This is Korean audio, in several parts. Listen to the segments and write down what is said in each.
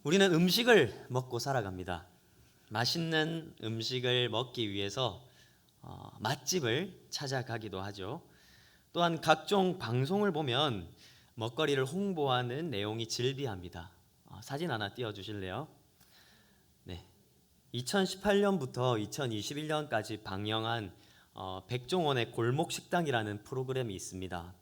우리는 음식을 먹고 살아갑니다. 맛있는 음식을 먹기 위해서 맛집을 찾아가기도 하죠. 또한 각종 방송을 보면 먹거리를 홍보하는 내용이 즐비합니다. 사진 하나 띄워주실래요? 네. 2018년부터 2021년까지 방영한 백종원의 골목식당이라는 프로그램이 있습니다.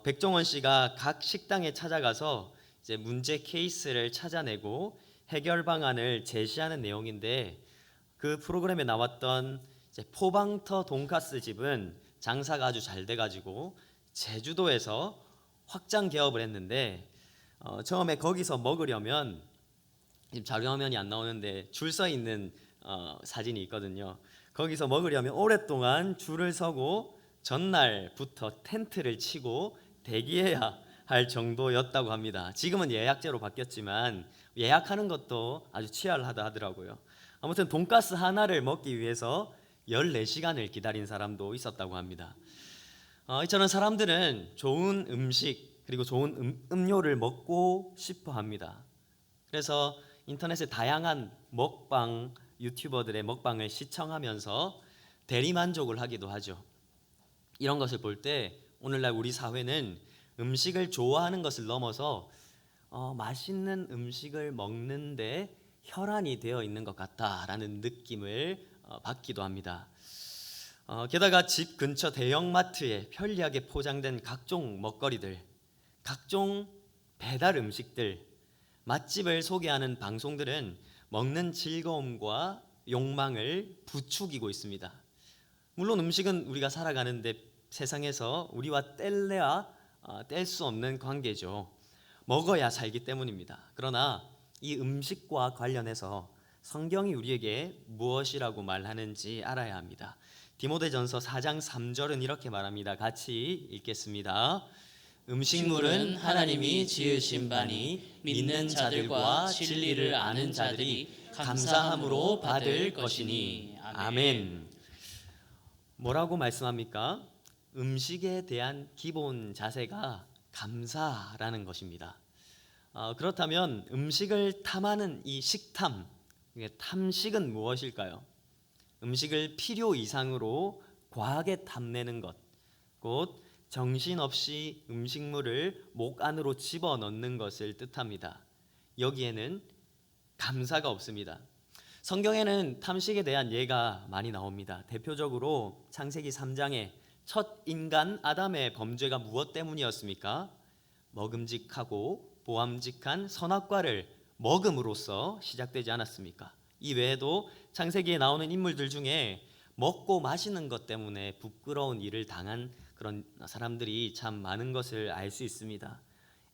백종원 씨가 각 식당에 찾아가서 이제 문제 케이스를 찾아내고 해결 방안을 제시하는 내용인데, 그 프로그램에 나왔던 이제 포방터 돈가스 집은 장사가 아주 잘 돼가지고 제주도에서 확장 개업을 했는데, 처음에 거기서 먹으려면 지금 자료화면이 안 나오는데 줄 서 있는 사진이 있거든요. 거기서 먹으려면 오랫동안 줄을 서고 전날부터 텐트를 치고 대기해야 할 정도였다고 합니다. 지금은 예약제로 바뀌었지만 예약하는 것도 아주 치열하다 하더라고요. 아무튼 돈가스 하나를 먹기 위해서 14시간을 기다린 사람도 있었다고 합니다. 이처럼 사람들은 좋은 음식 그리고 좋은 음료를 먹고 싶어 합니다. 그래서 인터넷에 다양한 먹방 유튜버들의 먹방을 시청하면서 대리만족을 하기도 하죠. 이런 것을 볼 때 오늘날 우리 사회는 음식을 좋아하는 것을 넘어서 맛있는 음식을 먹는데 혈안이 되어 있는 것 같다라는 느낌을 받기도 합니다. 게다가 집 근처 대형마트에 편리하게 포장된 각종 먹거리들, 각종 배달 음식들, 맛집을 소개하는 방송들은 먹는 즐거움과 욕망을 부추기고 있습니다. 물론 음식은 우리가 살아가는데 세상에서 우리와 뗄래야 뗄 수 없는 관계죠. 먹어야 살기 때문입니다. 그러나 이 음식과 관련해서 성경이 우리에게 무엇이라고 말하는지 알아야 합니다. 디모데전서 4장 3절은 이렇게 말합니다. 같이 읽겠습니다. 음식물은 하나님이 지으신 바니 믿는 자들과 진리를 아는 자들이 감사함으로 받을 것이니. 아멘. 뭐라고 말씀합니까? 음식에 대한 기본 자세가 감사라는 것입니다. 그렇다면 음식을 탐하는 이 식탐, 탐식은 무엇일까요? 음식을 필요 이상으로 과하게 탐내는 것, 곧 정신없이 음식물을 목 안으로 집어넣는 것을 뜻합니다. 여기에는 감사가 없습니다. 성경에는 탐식에 대한 예가 많이 나옵니다. 대표적으로 창세기 3장에 첫 인간 아담의 범죄가 무엇 때문이었습니까? 먹음직하고 보암직한 선악과를 먹음으로써 시작되지 않았습니까? 이 외에도 창세기에 나오는 인물들 중에 먹고 마시는 것 때문에 부끄러운 일을 당한 그런 사람들이 참 많은 것을 알 수 있습니다.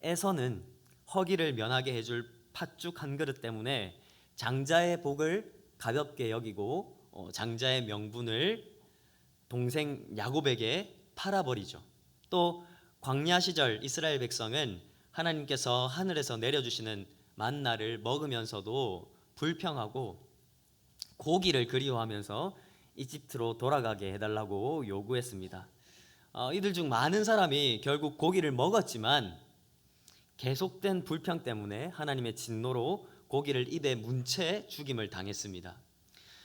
에서는 허기를 면하게 해줄 팥죽 한 그릇 때문에 장자의 복을 가볍게 여기고 장자의 명분을 동생 야곱에게 팔아버리죠. 또 광야 시절 이스라엘 백성은 하나님께서 하늘에서 내려주시는 만나를 먹으면서도 불평하고 고기를 그리워하면서 이집트로 돌아가게 해달라고 요구했습니다. 이들 중 많은 사람이 결국 고기를 먹었지만 계속된 불평 때문에 하나님의 진노로 고기를 입에 문 채 죽임을 당했습니다.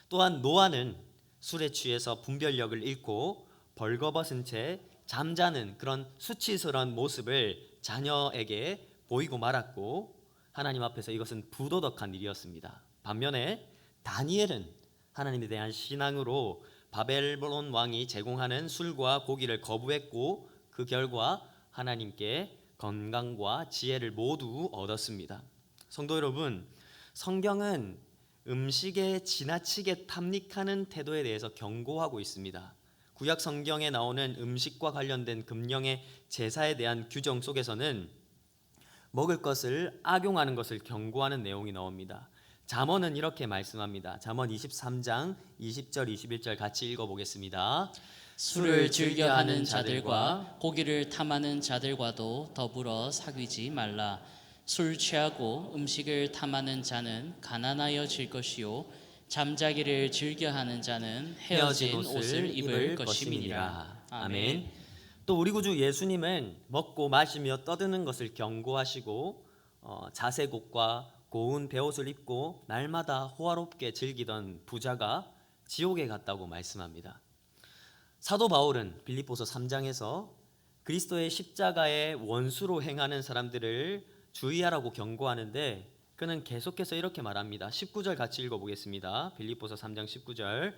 또한 노아는 술에 취해서 분별력을 잃고 벌거벗은 채 잠자는 그런 수치스러운 모습을 자녀에게 보이고 말았고 하나님 앞에서 이것은 부도덕한 일이었습니다. 반면에 다니엘은 하나님에 대한 신앙으로 바벨론 왕이 제공하는 술과 고기를 거부했고 그 결과 하나님께 건강과 지혜를 모두 얻었습니다. 성도 여러분, 성경은 음식에 지나치게 탐닉하는 태도에 대해서 경고하고 있습니다. 구약 성경에 나오는 음식과 관련된 금령의 제사에 대한 규정 속에서는 먹을 것을 악용하는 것을 경고하는 내용이 나옵니다. 잠언은 이렇게 말씀합니다. 잠언 23장 20절 21절 같이 읽어보겠습니다. 술을 즐겨하는 자들과 고기를 탐하는 자들과도 더불어 사귀지 말라. 술 취하고 음식을 탐하는 자는 가난하여질 것이요 잠자기를 즐겨하는 자는 헤어진 옷을 입을 것임이니라. 아멘. 또 우리 구주 예수님은 먹고 마시며 떠드는 것을 경고하시고 자세곡과 고운 베옷을 입고 날마다 호화롭게 즐기던 부자가 지옥에 갔다고 말씀합니다. 사도 바울은 빌립보서 3장에서 그리스도의 십자가의 원수로 행하는 사람들을 주의하라고 경고하는데 그는 계속해서 이렇게 말합니다. 19절 같이 읽어보겠습니다. 빌립보서 3장 19절.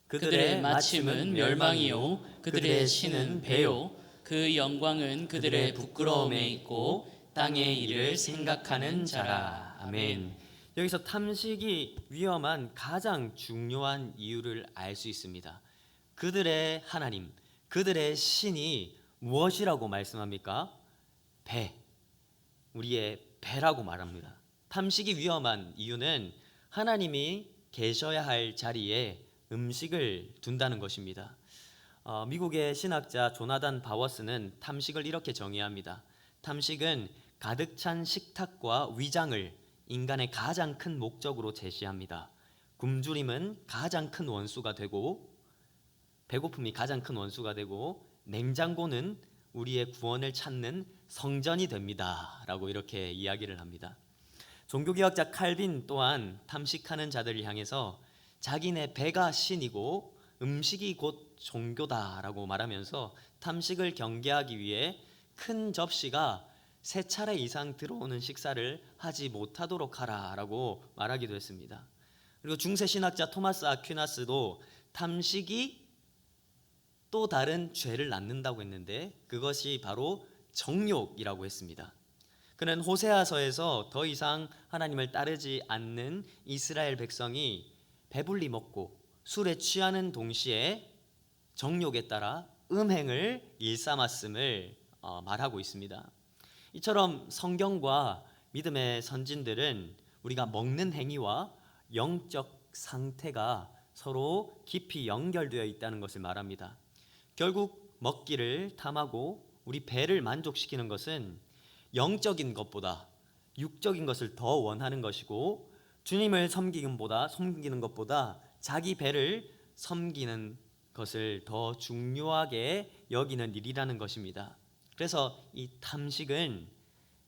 그들의 마침은 멸망이요 그들의 신은 배요 그 영광은 그들의 부끄러움에 있고 땅의 일을 생각하는 자라. 아멘. 여기서 탐식이 위험한 가장 중요한 이유를 알 수 있습니다. 그들의 하나님, 그들의 신이 무엇이라고 말씀합니까? 배, 우리의 배라고 말합니다. 탐식이 위험한 이유는 하나님이 계셔야 할 자리에 음식을 둔다는 것입니다. 미국의 신학자 조나단 바워스는 탐식을 이렇게 정의합니다. 탐식은 가득 찬 식탁과 위장을 인간의 가장 큰 목적으로 제시합니다. 굶주림은 가장 큰 원수가 되고 배고픔이 가장 큰 원수가 되고 냉장고는 우리의 구원을 찾는 성전이 됩니다. 라고 이렇게 이야기를 합니다. 종교개혁자 칼빈 또한 탐식하는 자들을 향해서 자기네 배가 신이고 음식이 곧 종교다라고 말하면서 탐식을 경계하기 위해 큰 접시가 3차례 이상 들어오는 식사를 하지 못하도록 하라라고 말하기도 했습니다. 그리고 중세 신학자 토마스 아퀴나스도 탐식이 또 다른 죄를 낳는다고 했는데 그것이 바로 정욕이라고 했습니다. 그는 호세아서에서 더 이상 하나님을 따르지 않는 이스라엘 백성이 배불리 먹고 술에 취하는 동시에 정욕에 따라 음행을 일삼았음을 말하고 있습니다. 이처럼 성경과 믿음의 선진들은 우리가 먹는 행위와 영적 상태가 서로 깊이 연결되어 있다는 것을 말합니다. 결국 먹기를 탐하고 우리 배를 만족시키는 것은 영적인 것보다 육적인 것을 더 원하는 것이고 주님을 섬기는 것보다 자기 배를 섬기는 것을 더 중요하게 여기는 일이라는 것입니다. 그래서 이 탐식은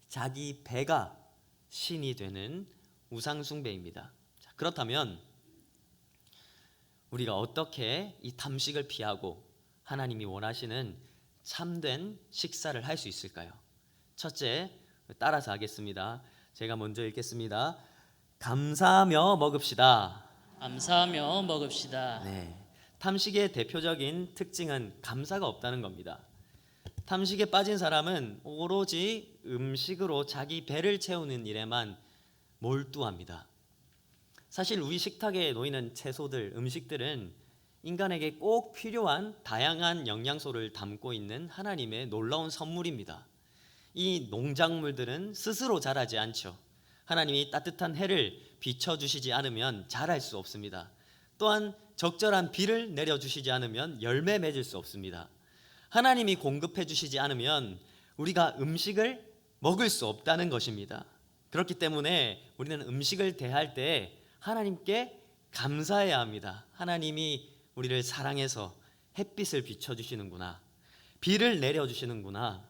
자기 배가 신이 되는 우상숭배입니다. 그렇다면 우리가 어떻게 이 탐식을 피하고 하나님이 원하시는 참된 식사를 할 수 있을까요? 첫째, 따라서 하겠습니다. 제가 먼저 읽겠습니다. 감사하며 먹읍시다. 감사하며 먹읍시다. 네, 탐식의 대표적인 특징은 감사가 없다는 겁니다. 탐식에 빠진 사람은 오로지 음식으로 자기 배를 채우는 일에만 몰두합니다. 사실 우리 식탁에 놓이는 채소들, 음식들은 인간에게 꼭 필요한 다양한 영양소를 담고 있는 하나님의 놀라운 선물입니다. 이 농작물들은 스스로 자라지 않죠. 하나님이 따뜻한 해를 비춰주시지 않으면 자랄 수 없습니다. 또한 적절한 비를 내려주시지 않으면 열매 맺을 수 없습니다. 하나님이 공급해 주시지 않으면 우리가 음식을 먹을 수 없다는 것입니다. 그렇기 때문에 우리는 음식을 대할 때 하나님께 감사해야 합니다. 하나님이 우리를 사랑해서 햇빛을 비춰주시는구나, 비를 내려주시는구나,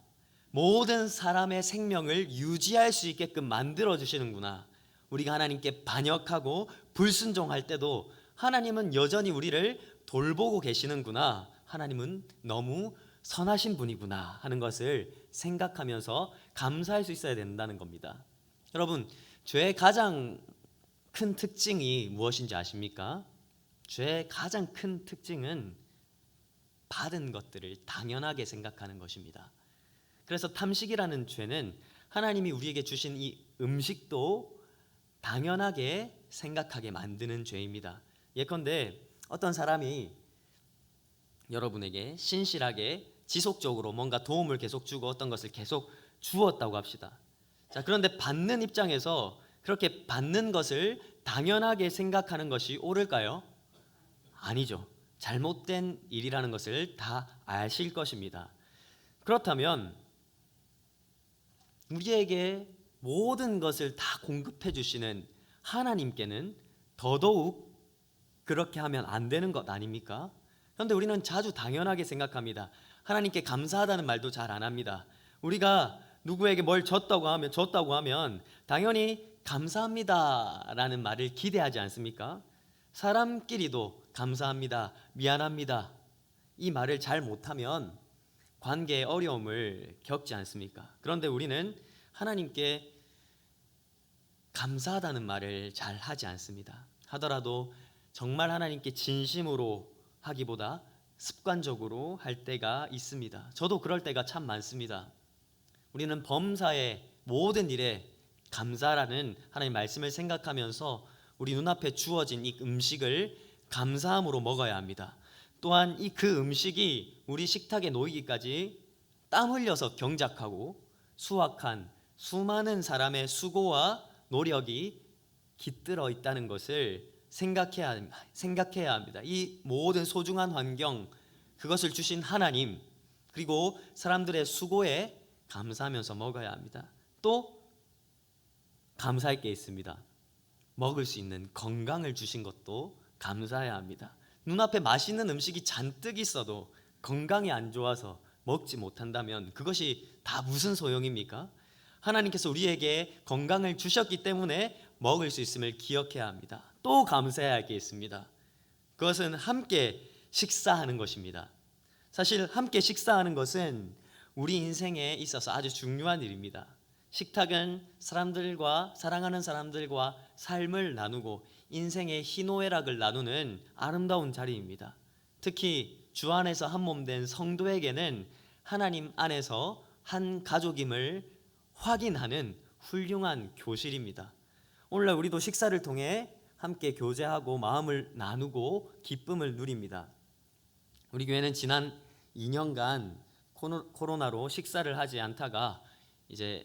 모든 사람의 생명을 유지할 수 있게끔 만들어주시는구나. 우리가 하나님께 반역하고 불순종할 때도 하나님은 여전히 우리를 돌보고 계시는구나, 하나님은 너무 선하신 분이구나 하는 것을 생각하면서 감사할 수 있어야 된다는 겁니다. 여러분, 죄의 가장 큰 특징이 무엇인지 아십니까? 죄의 가장 큰 특징은 받은 것들을 당연하게 생각하는 것입니다. 그래서 탐식이라는 죄는 하나님이 우리에게 주신 이 음식도 당연하게 생각하게 만드는 죄입니다. 예컨대 어떤 사람이 여러분에게 신실하게 지속적으로 뭔가 도움을 계속 주고 어떤 것을 계속 주었다고 합시다. 자, 그런데 받는 입장에서 그렇게 받는 것을 당연하게 생각하는 것이 옳을까요? 아니죠. 잘못된 일이라는 것을 다 아실 것입니다. 그렇다면 우리에게 모든 것을 다 공급해 주시는 하나님께는 더더욱 그렇게 하면 안 되는 것 아닙니까? 그런데 우리는 자주 당연하게 생각합니다. 하나님께 감사하다는 말도 잘 안 합니다. 우리가 누구에게 뭘 줬다고 하면 당연히 감사합니다라는 말을 기대하지 않습니까? 사람끼리도 감사합니다, 미안합니다 이 말을 잘 못하면 관계의 어려움을 겪지 않습니까? 그런데 우리는 하나님께 감사하다는 말을 잘 하지 않습니다. 하더라도 정말 하나님께 진심으로 하기보다 습관적으로 할 때가 있습니다. 저도 그럴 때가 참 많습니다. 우리는 범사의 모든 일에 감사라는 하나님의 말씀을 생각하면서 우리 눈앞에 주어진 이 음식을 감사함으로 먹어야 합니다. 또한 이 그 음식이 우리 식탁에 놓이기까지 땀 흘려서 경작하고 수확한 수많은 사람의 수고와 노력이 깃들어 있다는 것을 생각해야 합니다. 이 모든 소중한 환경, 그것을 주신 하나님, 그리고 사람들의 수고에 감사하면서 먹어야 합니다. 또 감사할 게 있습니다. 먹을 수 있는 건강을 주신 것도 감사해야 합니다. 눈앞에 맛있는 음식이 잔뜩 있어도 건강이 안 좋아서 먹지 못한다면 그것이 다 무슨 소용입니까? 하나님께서 우리에게 건강을 주셨기 때문에 먹을 수 있음을 기억해야 합니다. 또 감사해야 할 게 있습니다. 그것은 함께 식사하는 것입니다. 사실 함께 식사하는 것은 우리 인생에 있어서 아주 중요한 일입니다. 식탁은 사랑하는 사람들과 삶을 나누고 인생의 희노애락을 나누는 아름다운 자리입니다. 특히 주 안에서 한 몸 된 성도에게는 하나님 안에서 한 가족임을 확인하는 훌륭한 교실입니다. 오늘날 우리도 식사를 통해 함께 교제하고 마음을 나누고 기쁨을 누립니다. 우리 교회는 지난 2년간 코로나로 식사를 하지 않다가 이제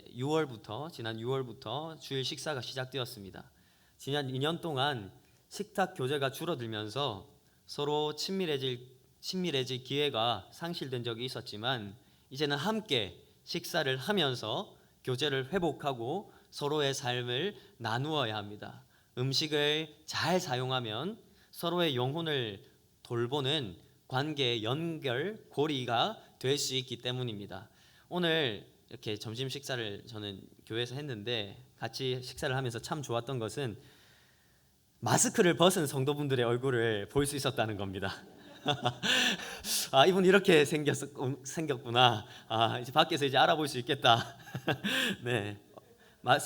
지난 6월부터 주일 식사가 시작되었습니다. 지난 2년 동안 식탁 교제가 줄어들면서 서로 친밀해질 기회가 상실된 적이 있었지만 이제는 함께 식사를 하면서 교제를 회복하고 서로의 삶을 나누어야 합니다. 음식을 잘 사용하면 서로의 영혼을 돌보는 관계의 연결 고리가 될 수 있기 때문입니다. 오늘 이렇게 점심 식사를 저는 교회에서 했는데 같이 식사를 하면서 참 좋았던 것은 마스크를 벗은 성도분들의 얼굴을 볼 수 있었다는 겁니다. 아, 이분 이렇게 생겼구나. 아, 이제 밖에서 이제 알아볼 수 있겠다. 네,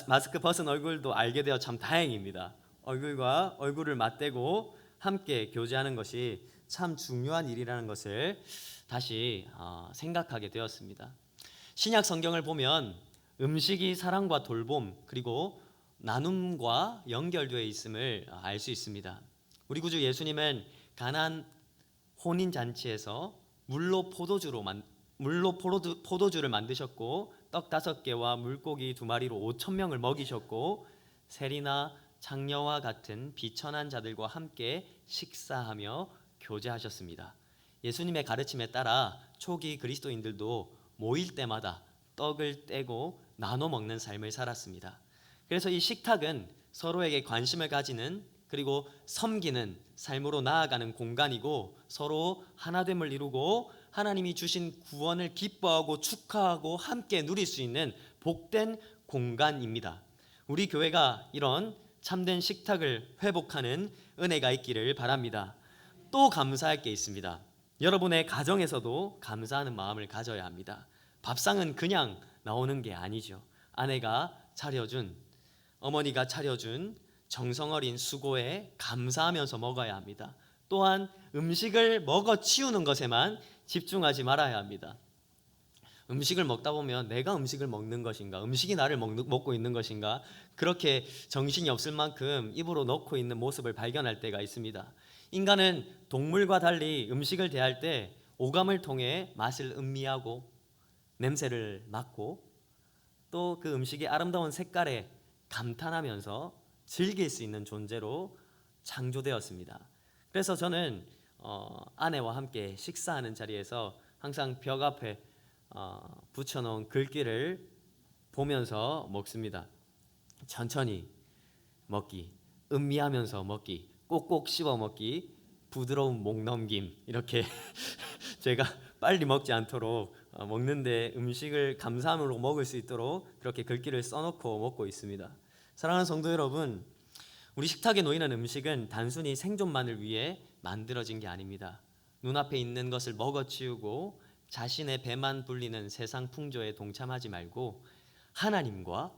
마스크 벗은 얼굴도 알게 되어 참 다행입니다. 얼굴과 얼굴을 맞대고 함께 교제하는 것이 참 중요한 일이라는 것을 다시 생각하게 되었습니다. 신약 성경을 보면 음식이 사랑과 돌봄 그리고 나눔과 연결되어 있음을 알 수 있습니다. 우리 구주 예수님은 가나안 혼인 잔치에서 물로 포도주를 만드셨고 떡 5개와 물고기 2마리로 5천 명을 먹이셨고 세리나 장녀와 같은 비천한 자들과 함께 식사하며 교제하셨습니다. 예수님의 가르침에 따라 초기 그리스도인들도 모일 때마다 떡을 떼고 나눠 먹는 삶을 살았습니다. 그래서 이 식탁은 서로에게 관심을 가지는 그리고 섬기는 삶으로 나아가는 공간이고 서로 하나됨을 이루고 하나님이 주신 구원을 기뻐하고 축하하고 함께 누릴 수 있는 복된 공간입니다. 우리 교회가 이런 참된 식탁을 회복하는 은혜가 있기를 바랍니다. 또 감사할 게 있습니다. 여러분의 가정에서도 감사하는 마음을 가져야 합니다. 밥상은 그냥 나오는 게 아니죠. 아내가 차려준, 어머니가 차려준 정성 어린 수고에 감사하면서 먹어야 합니다. 또한 음식을 먹어 치우는 것에만 집중하지 말아야 합니다. 음식을 먹다 보면 내가 음식을 먹는 것인가, 음식이 나를 먹고 있는 것인가, 그렇게 정신이 없을 만큼 입으로 넣고 있는 모습을 발견할 때가 있습니다. 인간은 동물과 달리 음식을 대할 때 오감을 통해 맛을 음미하고 냄새를 맡고 또 그 음식의 아름다운 색깔에 감탄하면서 즐길 수 있는 존재로 창조되었습니다. 그래서 저는 아내와 함께 식사하는 자리에서 항상 벽 앞에 붙여놓은 글귀를 보면서 먹습니다. 천천히 먹기, 음미하면서 먹기, 꼭꼭 씹어 먹기, 부드러운 목 넘김, 이렇게 제가 빨리 먹지 않도록 먹는데 음식을 감사함으로 먹을 수 있도록 그렇게 글귀를 써놓고 먹고 있습니다. 사랑하는 성도 여러분, 우리 식탁에 놓이는 음식은 단순히 생존만을 위해 만들어진 게 아닙니다. 눈앞에 있는 것을 먹어치우고 자신의 배만 불리는 세상 풍조에 동참하지 말고 하나님과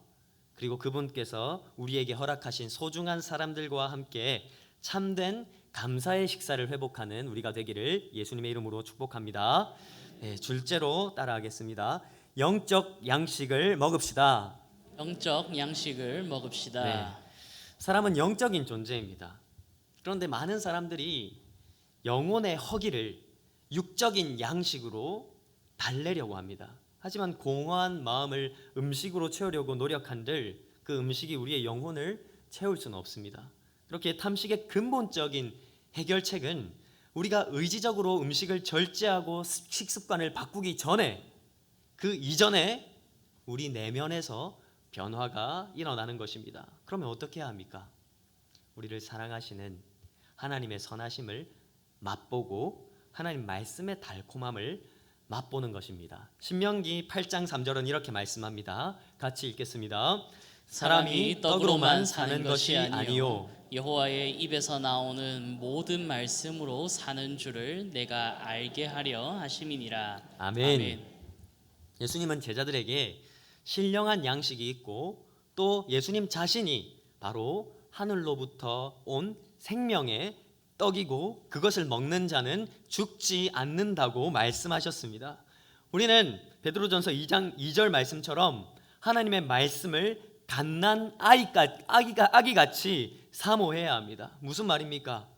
그리고 그분께서 우리에게 허락하신 소중한 사람들과 함께 참된 감사의 식사를 회복하는 우리가 되기를 예수님의 이름으로 축복합니다. 네, 둘째로 따라하겠습니다. 영적 양식을 먹읍시다. 영적 양식을 먹읍시다. 네. 사람은 영적인 존재입니다. 그런데 많은 사람들이 영혼의 허기를 육적인 양식으로 달래려고 합니다. 하지만 공허한 마음을 음식으로 채우려고 노력한들 그 음식이 우리의 영혼을 채울 수는 없습니다. 그렇게 탐식의 근본적인 해결책은 우리가 의지적으로 음식을 절제하고 식습관을 바꾸기 전에 그 이전에 우리 내면에서 변화가 일어나는 것입니다. 그러면 어떻게 해야 합니까? 우리를 사랑하시는 하나님의 선하심을 맛보고 하나님 말씀의 달콤함을 맛보는 것입니다. 신명기 8장 3절은 이렇게 말씀합니다. 같이 읽겠습니다. 사람이 떡으로만 사는 것이 아니요 여호와의 입에서 나오는 모든 말씀으로 사는 줄을 내가 알게 하려 하심이니라. 아멘. 예수님은 제자들에게 신령한 양식이 있고 또 예수님 자신이 바로 하늘로부터 온 생명의 떡이고 그것을 먹는 자는 죽지 않는다고 말씀하셨습니다. 우리는 베드로전서 2장 2절 말씀처럼 하나님의 말씀을 갓난 아기같이 사모해야 합니다. 무슨 말입니까?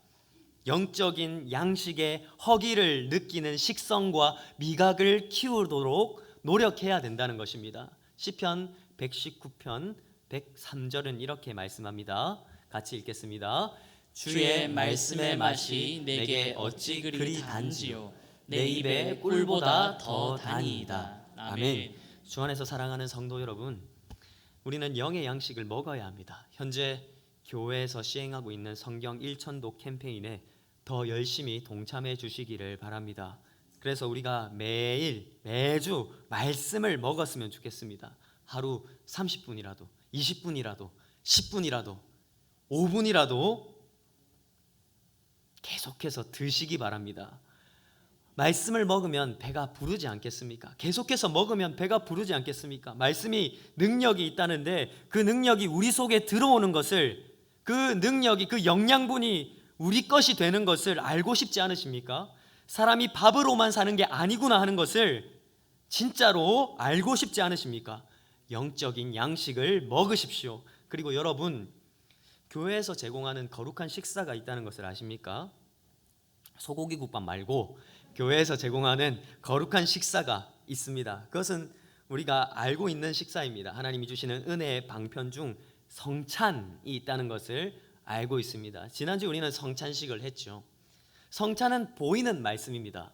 영적인 양식의 허기를 느끼는 식성과 미각을 키우도록 노력해야 된다는 것입니다. 시편 119편 103절은 이렇게 말씀합니다. 같이 읽겠습니다. 주의 말씀의 맛이 내게 어찌 그리 단지요 내 입에 꿀보다 더 다니이다. 아멘. 주 안에서 사랑하는 성도 여러분, 우리는 영의 양식을 먹어야 합니다. 현재 교회에서 시행하고 있는 성경 1천독 캠페인에 더 열심히 동참해 주시기를 바랍니다. 그래서 우리가 매주 말씀을 먹었으면 좋겠습니다. 하루 30분이라도 20분이라도 10분이라도 5분이라도 계속해서 드시기 바랍니다. 말씀을 먹으면 배가 부르지 않겠습니까? 계속해서 먹으면 배가 부르지 않겠습니까? 말씀이 능력이 있다는데 그 능력이 우리 속에 들어오는 것을, 그 능력이, 그 영양분이 우리 것이 되는 것을 알고 싶지 않으십니까? 사람이 밥으로만 사는 게 아니구나 하는 것을 진짜로 알고 싶지 않으십니까? 영적인 양식을 먹으십시오. 그리고 여러분, 교회에서 제공하는 거룩한 식사가 있다는 것을 아십니까? 소고기 국밥 말고 교회에서 제공하는 거룩한 식사가 있습니다. 그것은 우리가 알고 있는 식사입니다. 하나님이 주시는 은혜의 방편 중 성찬이 있다는 것을 알고 있습니다. 지난주 우리는 성찬식을 했죠. 성찬은 보이는 말씀입니다.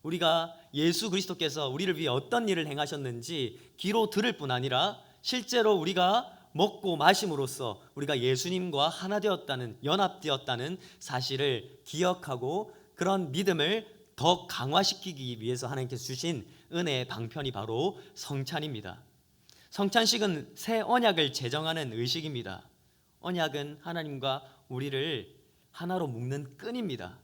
우리가 예수 그리스도께서 우리를 위해 어떤 일을 행하셨는지 귀로 들을 뿐 아니라 실제로 우리가 먹고 마심으로써 우리가 예수님과 하나 되었다는, 연합되었다는 사실을 기억하고 그런 믿음을 더 강화시키기 위해서 하나님께서 주신 은혜의 방편이 바로 성찬입니다. 성찬식은 새 언약을 제정하는 의식입니다. 언약은 하나님과 우리를 하나로 묶는 끈입니다.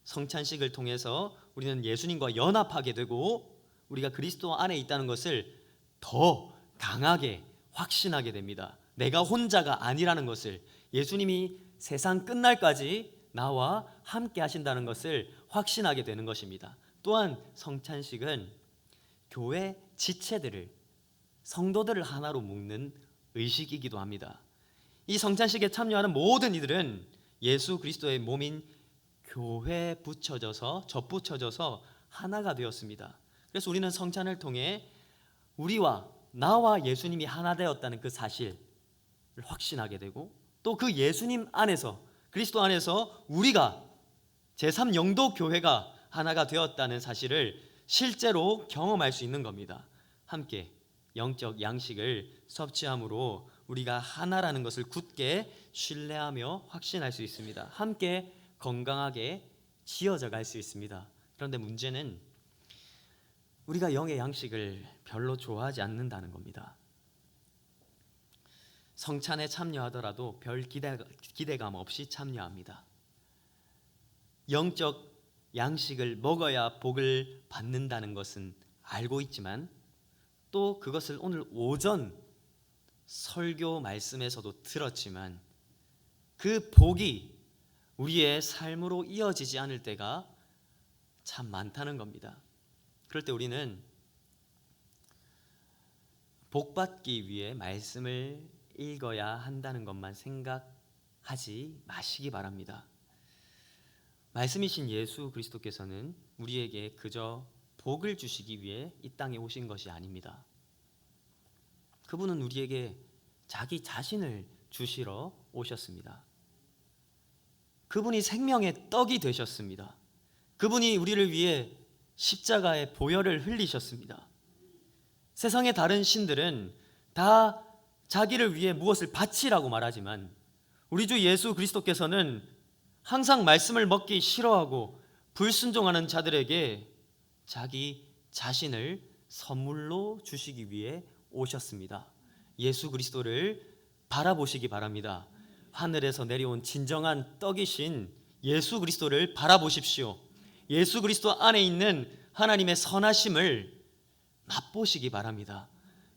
성찬식을 통해서 우리는 예수님과 연합하게 되고 우리가 그리스도 안에 있다는 것을 더 강하게 확신하게 됩니다. 내가 혼자가 아니라는 것을, 예수님이 세상 끝날까지 나와 함께 하신다는 것을 확신하게 되는 것입니다. 또한 성찬식은 교회 지체들을, 성도들을 하나로 묶는 의식이기도 합니다. 이 성찬식에 참여하는 모든 이들은 예수 그리스도의 몸인 교회에 접붙여져서 하나가 되었습니다. 그래서 우리는 성찬을 통해 나와 예수님이 하나 되었다는 그 사실을 확신하게 되고 또 그 예수님 안에서, 그리스도 안에서 우리가 제3영도 교회가 하나가 되었다는 사실을 실제로 경험할 수 있는 겁니다. 함께 영적 양식을 섭취함으로 우리가 하나라는 것을 굳게 신뢰하며 확신할 수 있습니다. 함께 건강하게 지어져 갈 수 있습니다. 그런데 문제는 우리가 영의 양식을 별로 좋아하지 않는다는 겁니다. 성찬에 참여하더라도 별 기대감 없이 참여합니다. 영적 양식을 먹어야 복을 받는다는 것은 알고 있지만 또 그것을 오늘 오전 설교 말씀에서도 들었지만 그 복이 우리의 삶으로 이어지지 않을 때가 참 많다는 겁니다. 그럴 때 우리는 복 받기 위해 말씀을 읽어야 한다는 것만 생각하지 마시기 바랍니다. 말씀이신 예수 그리스도께서는 우리에게 그저 복을 주시기 위해 이 땅에 오신 것이 아닙니다. 그분은 우리에게 자기 자신을 주시러 오셨습니다. 그분이 생명의 떡이 되셨습니다. 그분이 우리를 위해 십자가의 보혈을 흘리셨습니다. 세상의 다른 신들은 다 자기를 위해 무엇을 바치라고 말하지만 우리 주 예수 그리스도께서는 항상 말씀을 먹기 싫어하고 불순종하는 자들에게 자기 자신을 선물로 주시기 위해 오셨습니다. 예수 그리스도를 바라보시기 바랍니다. 하늘에서 내려온 진정한 떡이신 예수 그리스도를 바라보십시오. 예수 그리스도 안에 있는 하나님의 선하심을 맛보시기 바랍니다.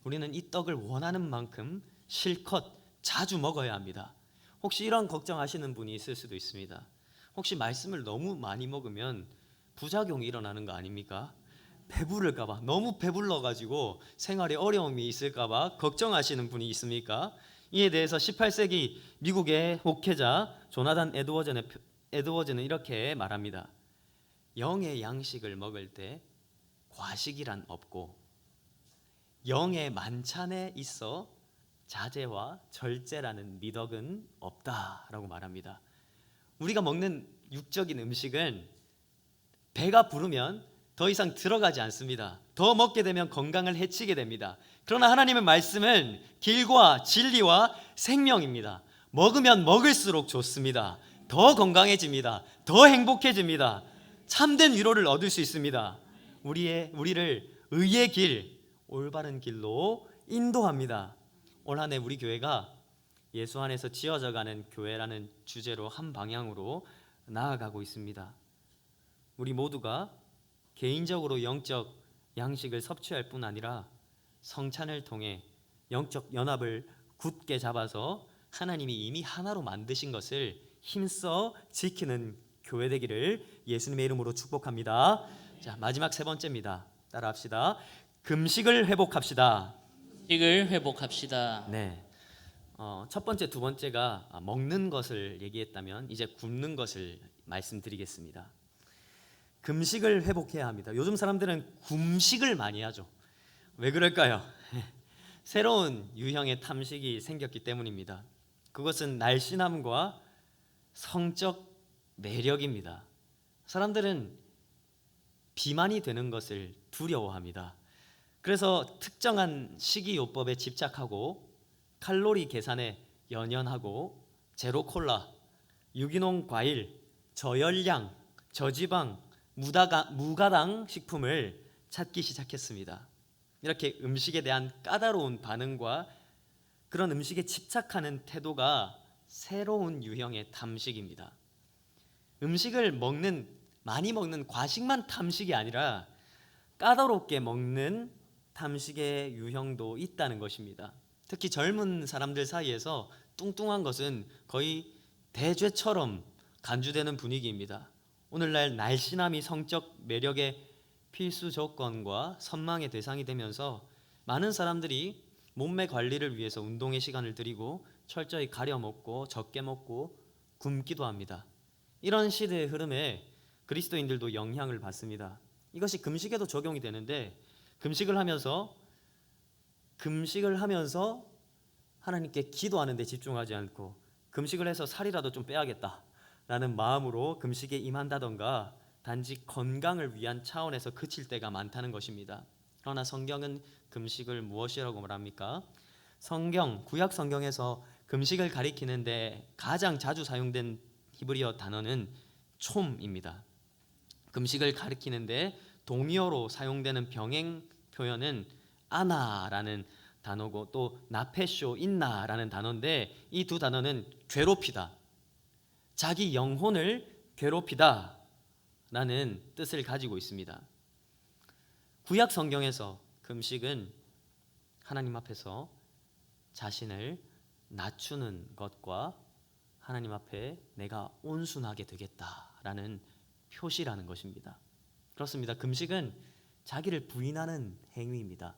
우리는 이 떡을 원하는 만큼 실컷 자주 먹어야 합니다. 혹시 이런 걱정하시는 분이 있을 수도 있습니다. 혹시 말씀을 너무 많이 먹으면 부작용이 일어나는 거 아닙니까? 배부를까 봐, 너무 배불러가지고 생활에 어려움이 있을까 봐 걱정하시는 분이 있습니까? 이에 대해서 18세기 미국의 목회자 조나단 에드워즈는 이렇게 말합니다. 영의 양식을 먹을 때 과식이란 없고 영의 만찬에 있어 자제와 절제라는 미덕은 없다라고 말합니다. 우리가 먹는 육적인 음식은 배가 부르면 더 이상 들어가지 않습니다. 더 먹게 되면 건강을 해치게 됩니다. 그러나 하나님의 말씀은 길과 진리와 생명입니다. 먹으면 먹을수록 좋습니다. 더 건강해집니다. 더 행복해집니다. 참된 위로를 얻을 수 있습니다. 우리를 의의 길, 올바른 길로 인도합니다. 올 한 해 우리 교회가 예수 안에서 지어져가는 교회라는 주제로 한 방향으로 나아가고 있습니다. 우리 모두가 개인적으로 영적 양식을 섭취할 뿐 아니라 성찬을 통해 영적 연합을 굳게 잡아서 하나님이 이미 하나로 만드신 것을 힘써 지키는 교회 되기를 예수님의 이름으로 축복합니다. 자, 마지막 세 번째입니다. 따라합시다. 금식을 회복합시다. 식을 회복합시다. 네. 첫 번째, 두 번째가 먹는 것을 얘기했다면 이제 굶는 것을 말씀드리겠습니다. 금식을 회복해야 합니다. 요즘 사람들은 굶식을 많이 하죠. 왜 그럴까요? 새로운 유형의 탐식이 생겼기 때문입니다. 그것은 날씬함과 성적 매력입니다. 사람들은 비만이 되는 것을 두려워합니다. 그래서 특정한 식이요법에 집착하고 칼로리 계산에 연연하고 제로 콜라, 유기농 과일, 저열량, 저지방, 무가당 식품을 찾기 시작했습니다. 이렇게 음식에 대한 까다로운 반응과 그런 음식에 집착하는 태도가 새로운 유형의 탐식입니다. 음식을 많이 먹는 과식만 탐식이 아니라 까다롭게 먹는 탐식의 유형도 있다는 것입니다. 특히 젊은 사람들 사이에서 뚱뚱한 것은 거의 대죄처럼 간주되는 분위기입니다. 오늘날 날씬함이 성적 매력의 필수 조건과 선망의 대상이 되면서 많은 사람들이 몸매 관리를 위해서 운동의 시간을 들이고 철저히 가려 먹고 적게 먹고 굶기도 합니다. 이런 시대의 흐름에 그리스도인들도 영향을 받습니다. 이것이 금식에도 적용이 되는데 금식을 하면서 하나님께 기도하는 데 집중하지 않고 금식을 해서 살이라도 좀 빼야겠다라는 마음으로 금식에 임한다던가 단지 건강을 위한 차원에서 그칠 때가 많다는 것입니다. 그러나 성경은 금식을 무엇이라고 말합니까? 구약 성경에서 금식을 가리키는데 가장 자주 사용된 히브리어 단어는 촘입니다. 금식을 가리키는데 동의어로 사용되는 병행 표현은 아나라는 단어고 또 나페쇼 인나라는 단어인데 이 두 단어는 괴롭히다, 자기 영혼을 괴롭히다 라는 뜻을 가지고 있습니다. 구약 성경에서 금식은 하나님 앞에서 자신을 낮추는 것과 하나님 앞에 내가 온순하게 되겠다라는 표시라는 것입니다. 그렇습니다. 금식은 자기를 부인하는 행위입니다.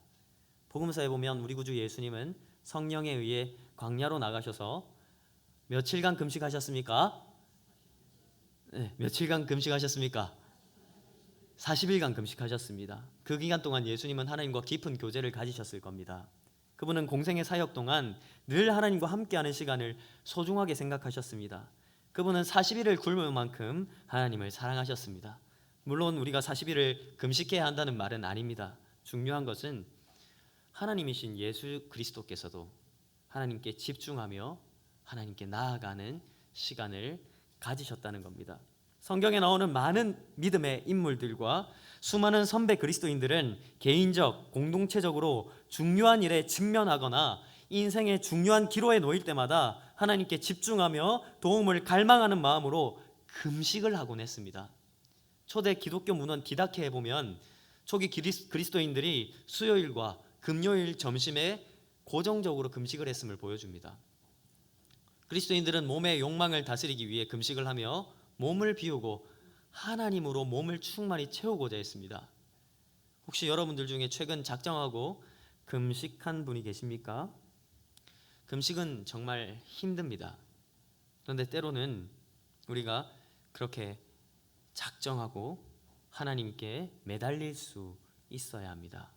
복음서에 보면 우리 구주 예수님은 성령에 의해 광야로 나가셔서 며칠간 금식하셨습니까? 네, 며칠간 금식하셨습니까? 40일간 금식하셨습니다. 그 기간 동안 예수님은 하나님과 깊은 교제를 가지셨을 겁니다. 그분은 공생의 사역 동안 늘 하나님과 함께하는 시간을 소중하게 생각하셨습니다. 그분은 40일을 굶을 만큼 하나님을 사랑하셨습니다. 물론 우리가 40일을 금식해야 한다는 말은 아닙니다. 중요한 것은 하나님이신 예수 그리스도께서도 하나님께 집중하며 하나님께 나아가는 시간을 가지셨다는 겁니다. 성경에 나오는 많은 믿음의 인물들과 수많은 선배 그리스도인들은 개인적, 공동체적으로 중요한 일에 직면하거나 인생의 중요한 기로에 놓일 때마다 하나님께 집중하며 도움을 갈망하는 마음으로 금식을 하곤 했습니다. 초대 기독교 문헌 디다케에 보면 초기 그리스도인들이 수요일과 금요일 점심에 고정적으로 금식을 했음을 보여줍니다. 그리스도인들은 몸의 욕망을 다스리기 위해 금식을 하며 몸을 비우고 하나님으로 몸을 충만히 채우고자 했습니다. 혹시 여러분들 중에 최근 작정하고 금식한 분이 계십니까? 금식은 정말 힘듭니다. 그런데 때로는 우리가 그렇게 작정하고 하나님께 매달릴 수 있어야 합니다.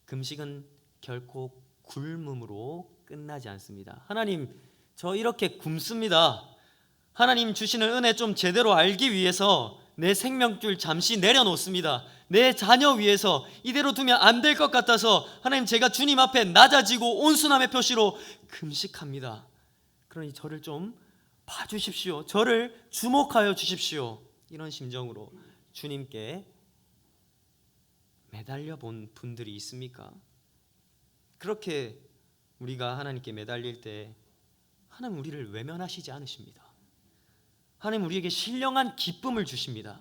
금식은 결코 굶음으로 끝나지 않습니다. 하나님, 저 이렇게 굶습니다. 하나님 주시는 은혜 좀 제대로 알기 위해서 내 생명줄 잠시 내려놓습니다. 내 자녀 위해서 이대로 두면 안 될 것 같아서 하나님, 제가 주님 앞에 낮아지고 온순함의 표시로 금식합니다. 그러니 저를 좀 봐주십시오. 저를 주목하여 주십시오. 이런 심정으로 주님께 매달려 본 분들이 있습니까? 그렇게 우리가 하나님께 매달릴 때 하나님 우리를 외면하시지 않으십니다. 하나님 우리에게 신령한 기쁨을 주십니다.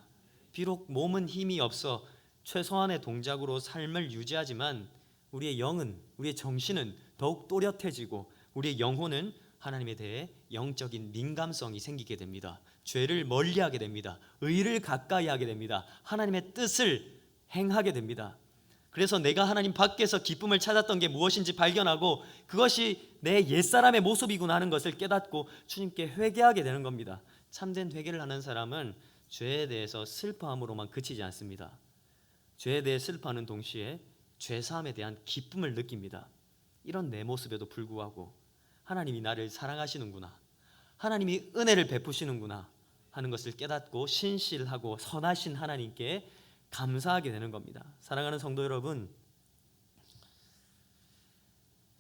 비록 몸은 힘이 없어 최소한의 동작으로 삶을 유지하지만 우리의 영은, 우리의 정신은 더욱 또렷해지고 우리의 영혼은 하나님에 대해 영적인 민감성이 생기게 됩니다. 죄를 멀리하게 됩니다. 의를 가까이 하게 됩니다. 하나님의 뜻을 행하게 됩니다. 그래서 내가 하나님 밖에서 기쁨을 찾았던 게 무엇인지 발견하고 그것이 내 옛사람의 모습이구나 하는 것을 깨닫고 주님께 회개하게 되는 겁니다. 참된 회개를 하는 사람은 죄에 대해서 슬퍼함으로만 그치지 않습니다. 죄에 대해 슬퍼하는 동시에 죄사함에 대한 기쁨을 느낍니다. 이런 내 모습에도 불구하고 하나님이 나를 사랑하시는구나, 하나님이 은혜를 베푸시는구나 하는 것을 깨닫고 신실하고 선하신 하나님께 감사하게 되는 겁니다. 사랑하는 성도 여러분,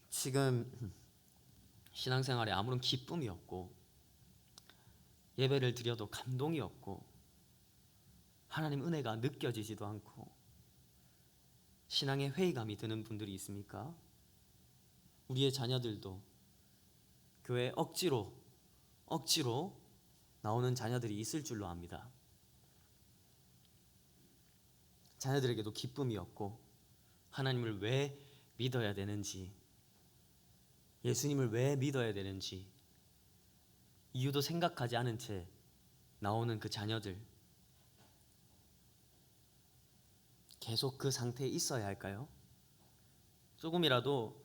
지금 신앙생활에 아무런 기쁨이 없고 예배를 드려도 감동이 없고 하나님 은혜가 느껴지지도 않고 신앙에 회의감이 드는 분들이 있습니까? 우리의 자녀들도 교회에 억지로 나오는 자녀들이 있을 줄로 압니다. 자녀들에게도 기쁨이 없고 하나님을 왜 믿어야 되는지, 예수님을 왜 믿어야 되는지 이유도 생각하지 않은 채 나오는 그 자녀들, 계속 그 상태에 있어야 할까요? 조금이라도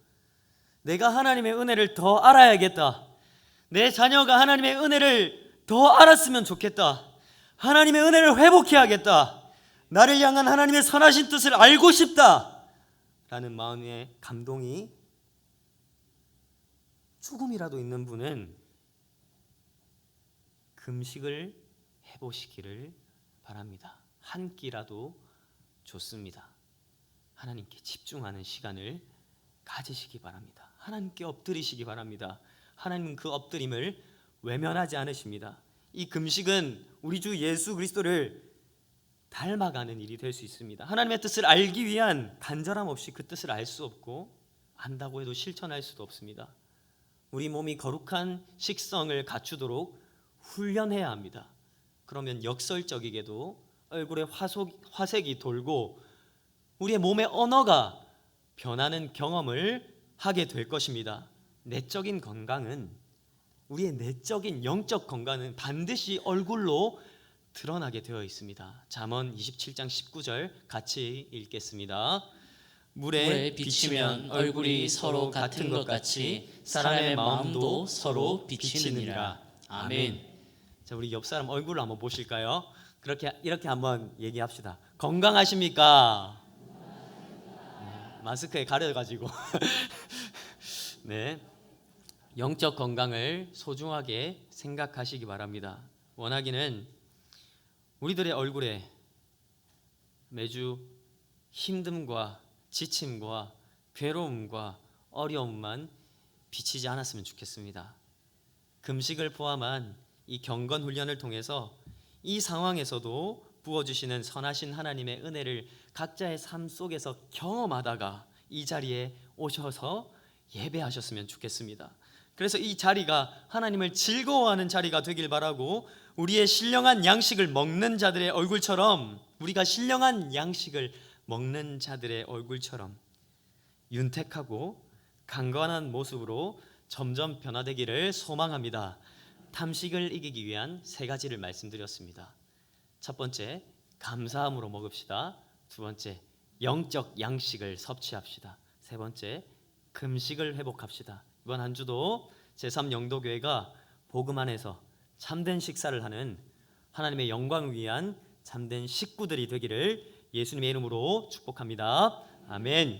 내가 하나님의 은혜를 더 알아야겠다, 내 자녀가 하나님의 은혜를 더 알았으면 좋겠다, 하나님의 은혜를 회복해야겠다, 나를 향한 하나님의 선하신 뜻을 알고 싶다 라는 마음의 감동이 조금이라도 있는 분은 금식을 해보시기를 바랍니다. 한 끼라도 좋습니다. 하나님께 집중하는 시간을 가지시기 바랍니다. 하나님께 엎드리시기 바랍니다. 하나님은 그 엎드림을 외면하지 않으십니다. 이 금식은 우리 주 예수 그리스도를 닮아가는 일이 될 수 있습니다. 하나님의 뜻을 알기 위한 간절함 없이 그 뜻을 알 수 없고 안다고 해도 실천할 수도 없습니다. 우리 몸이 거룩한 식성을 갖추도록 훈련해야 합니다. 그러면 역설적이게도 얼굴에 화색이 돌고 우리의 몸의 언어가 변하는 경험을 하게 될 것입니다. 내적인 건강은, 우리의 내적인 영적 건강은 반드시 얼굴로 드러나게 되어 있습니다. 잠언 27장 19절 같이 읽겠습니다. 물에 비치면 얼굴이 서로 같은 것 같이 사람의 마음도 서로 비치느니라. 아멘. 자, 우리 옆 사람 얼굴을 한번 보실까요? 이렇게 한번 얘기합시다. 건강하십니까? 네, 마스크에 가려가지고. 네, 영적 건강을 소중하게 생각하시기 바랍니다. 원하기는 우리들의 얼굴에 매주 힘듦과 지침과 괴로움과 어려움만 비치지 않았으면 좋겠습니다. 금식을 포함한 이 경건 훈련을 통해서 이 상황에서도 부어주시는 선하신 하나님의 은혜를 각자의 삶 속에서 경험하다가 이 자리에 오셔서 예배하셨으면 좋겠습니다. 그래서 이 자리가 하나님을 즐거워하는 자리가 되길 바라고, 우리의 신령한 양식을 먹는 자들의 얼굴처럼, 우리가 신령한 양식을 먹는 자들의 얼굴처럼 윤택하고 강건한 모습으로 점점 변화되기를 소망합니다. 탐식을 이기기 위한 3가지를 말씀드렸습니다. 첫 번째, 감사함으로 먹읍시다. 두 번째, 영적 양식을 섭취합시다. 세 번째, 금식을 회복합시다. 이번 한 주도 제3영도교회가 복음 안에서 참된 식사를 하는 하나님의 영광을 위한 참된 식구들이 되기를 예수님의 이름으로 축복합니다. 아멘.